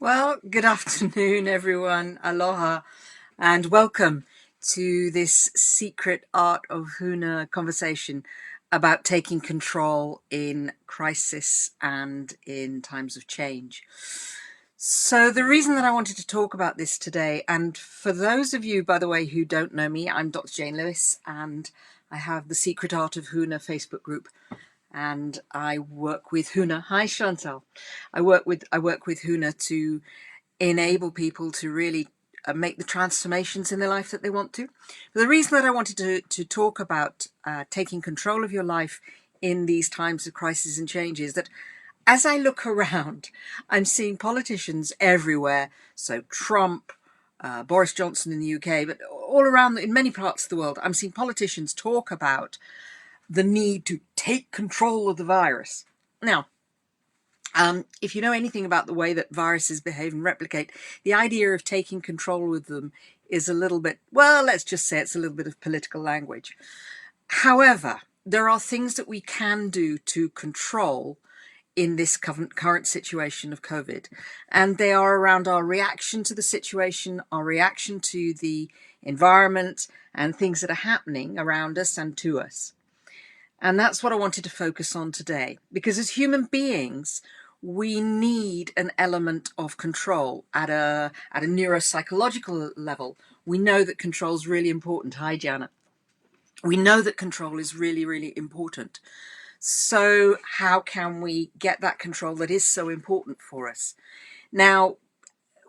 Well, good afternoon, everyone. Aloha, and welcome to this secret art of Huna conversation about taking control in crisis and in times of change. So the reason that I wanted to talk about this today, and for those of you, by the way, who don't know me, I'm Dr. Jane Lewis, and I have the Secret Art of Huna Facebook group, and I work with Huna. Hi, Chantal. I work with Huna to enable people to really make the transformations in their life that they want to. But the reason that I wanted to talk about taking control of your life in these times of crisis and change is that as I look around, I'm seeing politicians everywhere. So Trump, Boris Johnson in the UK, but all around in many parts of the world, I'm seeing politicians talk about the need to take control of the virus. Now, if you know anything about the way that viruses behave and replicate, the idea of taking control of them is a little bit, well, let's just say it's a little bit of political language. However, there are things that we can do to control in this current situation of COVID. And they are around our reaction to the situation, our reaction to the environment, and things that are happening around us and to us. And that's what I wanted to focus on today, because as human beings, we need an element of control at a neuropsychological level. We know that control is really important. Hi, Janet. We know that control is really, really important. So how can we get that control that is so important for us? Now,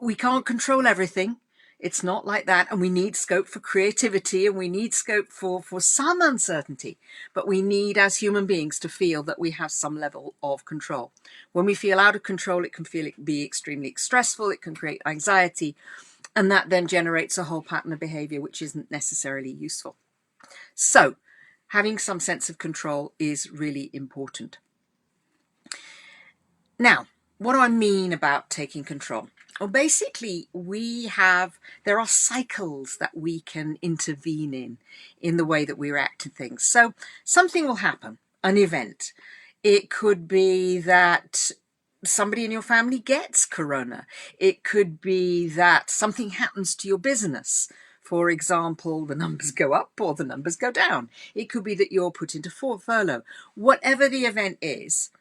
we can't control everything. It's not like that. And we need scope for creativity, and we need scope for some uncertainty. But we need, as human beings, to feel that we have some level of control. When we feel out of control, it can be extremely stressful. It can create anxiety. And that then generates a whole pattern of behavior, which isn't necessarily useful. So having some sense of control is really important. Now, what do I mean about taking control? Well, basically, there are cycles that we can intervene in the way that we react to things. So something will happen, an event. It could be that somebody in your family gets corona. It could be that something happens to your business. For example, the numbers go up or the numbers go down. It could be that you're put into furlough. Whatever the event is,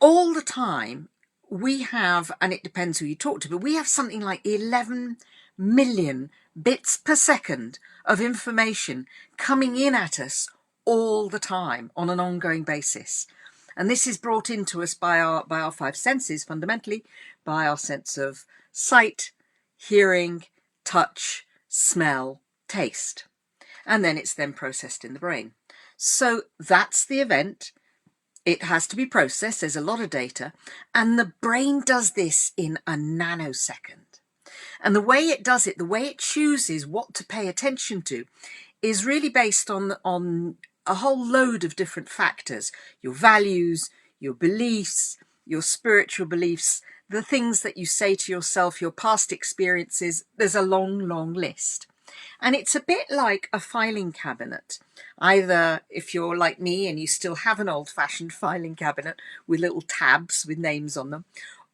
all the time we have, and it depends who you talk to, but we have something like 11 million bits per second of information coming in at us all the time on an ongoing basis. And this is brought into us by our five senses, fundamentally, by our sense of sight, hearing, touch, smell, taste. And then it's then processed in the brain. So that's the event. It has to be processed. There's a lot of data. And the brain does this in a nanosecond. And the way it does it, the way it chooses what to pay attention to, is really based on a whole load of different factors. Your values, your beliefs, your spiritual beliefs, the things that you say to yourself, your past experiences. There's a long, long list. And it's a bit like a filing cabinet. Either if you're like me and you still have an old-fashioned filing cabinet with little tabs with names on them,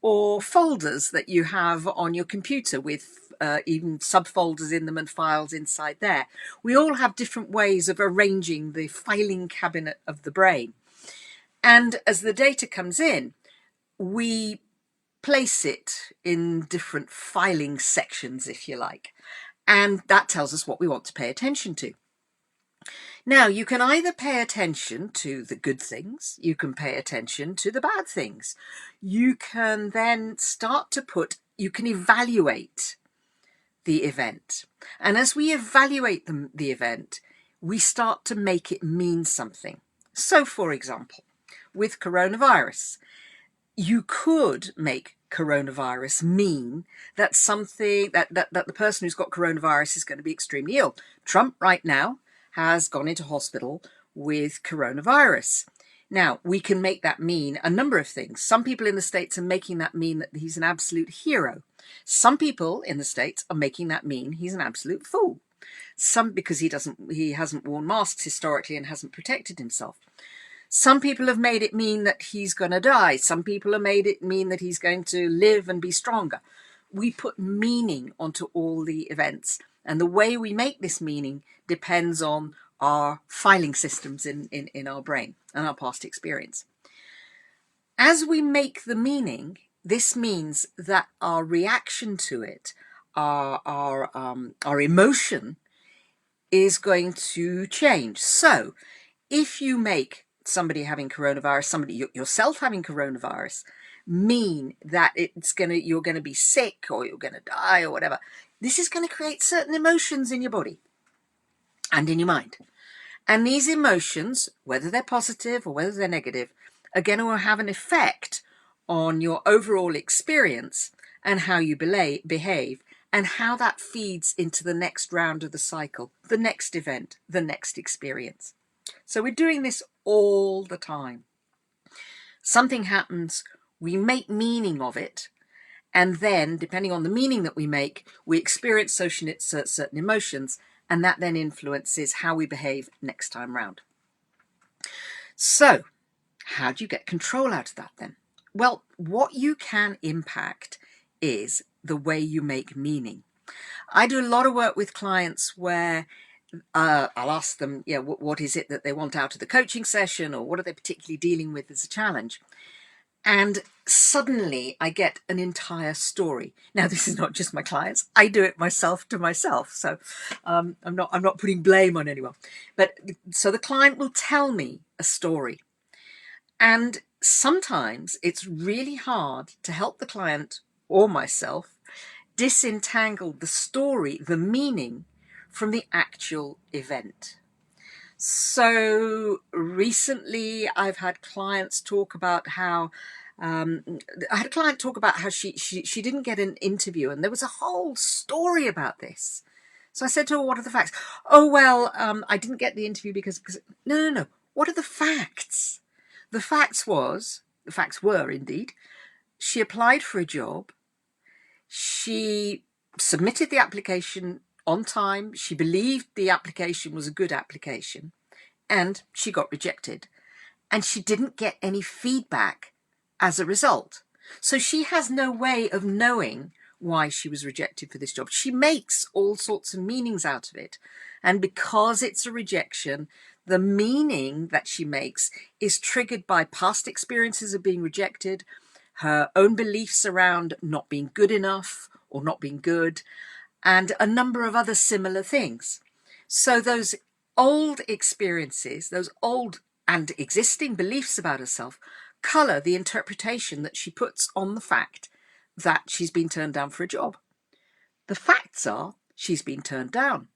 or folders that you have on your computer with even subfolders in them and files inside there. We all have different ways of arranging the filing cabinet of the brain. And as the data comes in, we place it in different filing sections, if you like. And that tells us what we want to pay attention to. Now, you can either pay attention to the good things, you can pay attention to the bad things. You can then you can evaluate the event. And as we evaluate the event, we start to make it mean something. So, for example, with coronavirus, you could make coronavirus mean that the person who's got coronavirus is going to be extremely ill. Trump right now has gone into hospital with coronavirus. Now, we can make that mean a number of things. Some people in the States are making that mean that he's an absolute hero. Some people in the States are making that mean he's an absolute fool. Some because he hasn't worn masks historically and hasn't protected himself. Some people have made it mean that he's going to die. Some people have made it mean that he's going to live and be stronger. We put meaning onto all the events. And the way we make this meaning depends on our filing systems in our brain and our past experience. As we make the meaning, this means that our reaction to it, our emotion, is going to change. So if you make somebody having coronavirus, somebody yourself having coronavirus, mean that you're gonna be sick or you're gonna die or whatever, this is going to create certain emotions in your body and in your mind. And these emotions, whether they're positive or whether they're negative, are going to have an effect on your overall experience and how you behave, and how that feeds into the next round of the cycle, the next event, the next experience. So we're doing this all the time. Something happens, we make meaning of it, and then, depending on the meaning that we make, we experience certain emotions, and that then influences how we behave next time round. So, how do you get control out of that then? Well, what you can impact is the way you make meaning. I do a lot of work with clients where I'll ask them, what is it that they want out of the coaching session, or what are they particularly dealing with as a challenge? And suddenly I get an entire story. Now, this is not just my clients. I do it myself to myself. So I'm not putting blame on anyone. But so the client will tell me a story. And sometimes it's really hard to help the client or myself disentangle the story, the meaning, from the actual event. So recently I've had clients talk about how I had a client talk about how she didn't get an interview, and there was a whole story about this. So I said to her, what are the facts? Oh, well, I didn't get the interview because no. What are the facts? The facts were indeed, she applied for a job. She submitted the application on time. She believed the application was a good application, and she got rejected. And she didn't get any feedback as a result. So she has no way of knowing why she was rejected for this job. She makes all sorts of meanings out of it. And because it's a rejection, the meaning that she makes is triggered by past experiences of being rejected, her own beliefs around not being good enough or not being good, and a number of other similar things. So those old experiences, those old and existing beliefs about herself, colour the interpretation that she puts on the fact that she's been turned down for a job. The facts are she's been turned down.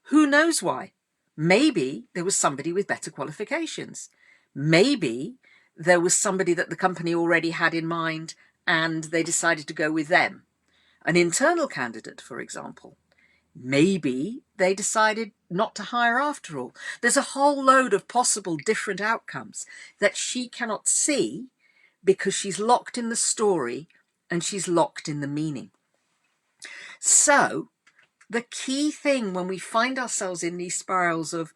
Who knows why? Maybe there was somebody with better qualifications. Maybe there was somebody that the company already had in mind and they decided to go with them. An internal candidate, for example. Maybe they decided not to hire after all. There's a whole load of possible different outcomes that she cannot see because she's locked in the story and she's locked in the meaning. So the key thing when we find ourselves in these spirals of,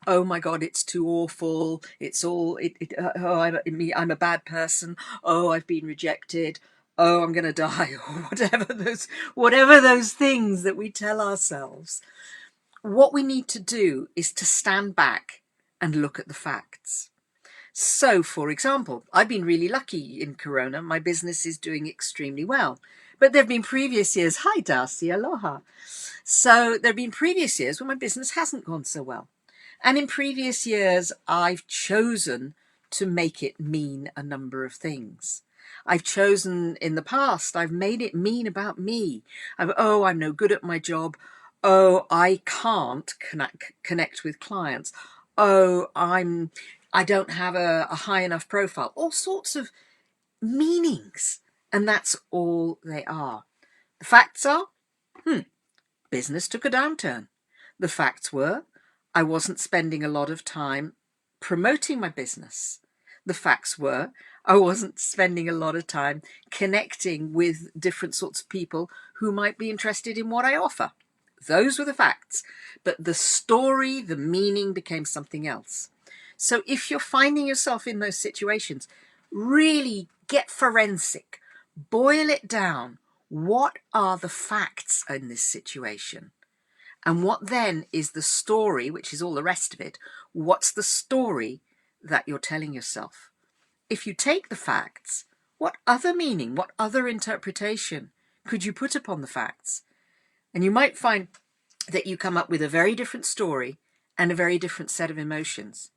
oh my God, it's too awful, I'm a bad person, oh, I've been rejected, oh, I'm going to die, or whatever those things that we tell ourselves, what we need to do is to stand back and look at the facts. So, for example, I've been really lucky in Corona. My business is doing extremely well. But there have been previous years, hi Darcy, aloha. So there have been previous years when my business hasn't gone so well. And in previous years, I've chosen to make it mean a number of things. I've chosen in the past, I've made it mean about me. I'm no good at my job. Oh, I can't connect with clients. Oh, I don't have a high enough profile. All sorts of meanings. And that's all they are. The facts are, business took a downturn. The facts were, I wasn't spending a lot of time promoting my business. The facts were, I wasn't spending a lot of time connecting with different sorts of people who might be interested in what I offer. Those were the facts. But the story, the meaning became something else. So if you're finding yourself in those situations, really get forensic, boil it down. What are the facts in this situation? And what then is the story, which is all the rest of it? What's the story that you're telling yourself? If you take the facts, what other meaning, what other interpretation could you put upon the facts? And you might find that you come up with a very different story and a very different set of emotions,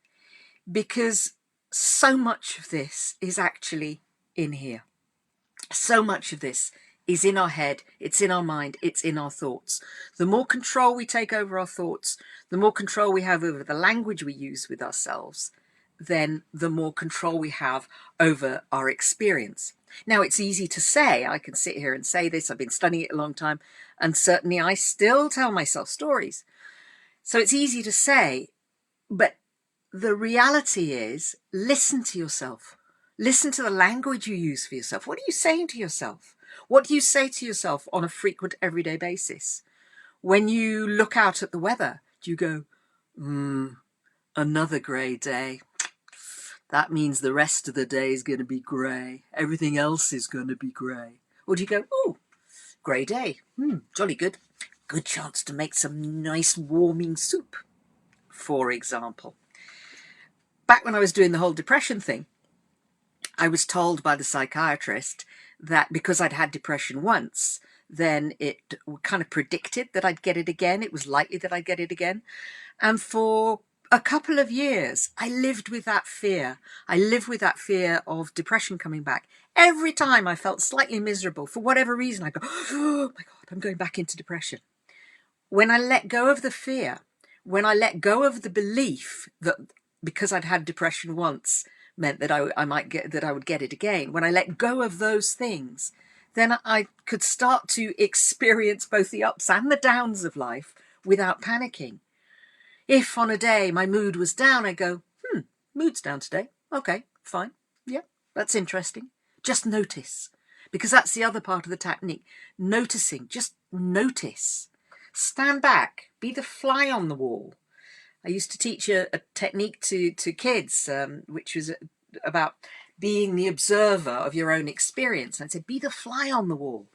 because so much of this is actually in here. So much of this is in our head, it's in our mind, it's in our thoughts. The more control we take over our thoughts, the more control we have over the language we use with ourselves, then the more control we have over our experience. Now, it's easy to say, I can sit here and say this, I've been studying it a long time, and certainly I still tell myself stories. So it's easy to say, but the reality is, listen to yourself. Listen to the language you use for yourself. What are you saying to yourself? What do you say to yourself on a frequent, everyday basis? When you look out at the weather, do you go, another grey day? That means the rest of the day is going to be grey. Everything else is going to be grey. Or do you go, oh, grey day, jolly good. Good chance to make some nice warming soup, for example. Back when I was doing the whole depression thing, I was told by the psychiatrist that because I'd had depression once, then it kind of predicted that I'd get it again. It was likely that I'd get it again. And for a couple of years, I lived with that fear. I lived with that fear of depression coming back. Every time I felt slightly miserable, for whatever reason, I go, oh my God, I'm going back into depression. When I let go of the fear, when I let go of the belief that because I'd had depression once meant that I would get it again, when I let go of those things, then I could start to experience both the ups and the downs of life without panicking. If on a day my mood was down, I go, mood's down today. Okay, fine. Yeah, that's interesting. Just notice. Because that's the other part of the technique. Noticing. Just notice. Stand back. Be the fly on the wall. I used to teach a technique to kids, which was about being the observer of your own experience. And I said, be the fly on the wall.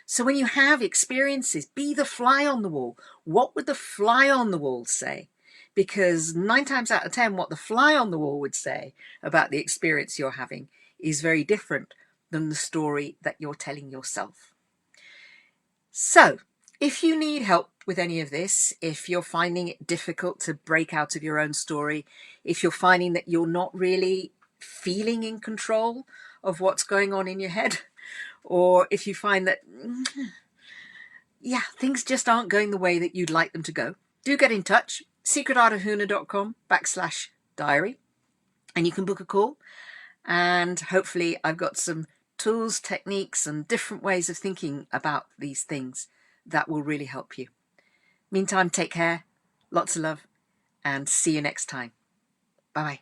So when you have experiences, be the fly on the wall. What would the fly on the wall say? Because 9 times out of 10, what the fly on the wall would say about the experience you're having is very different than the story that you're telling yourself. So if you need help with any of this, if you're finding it difficult to break out of your own story, if you're finding that you're not really feeling in control of what's going on in your head, or if you find that, things just aren't going the way that you'd like them to go, do get in touch. secretartofhuna.com/diary, and you can book a call. And hopefully I've got some tools, techniques, and different ways of thinking about these things that will really help you. Meantime, take care, lots of love, and see you next time. Bye-bye.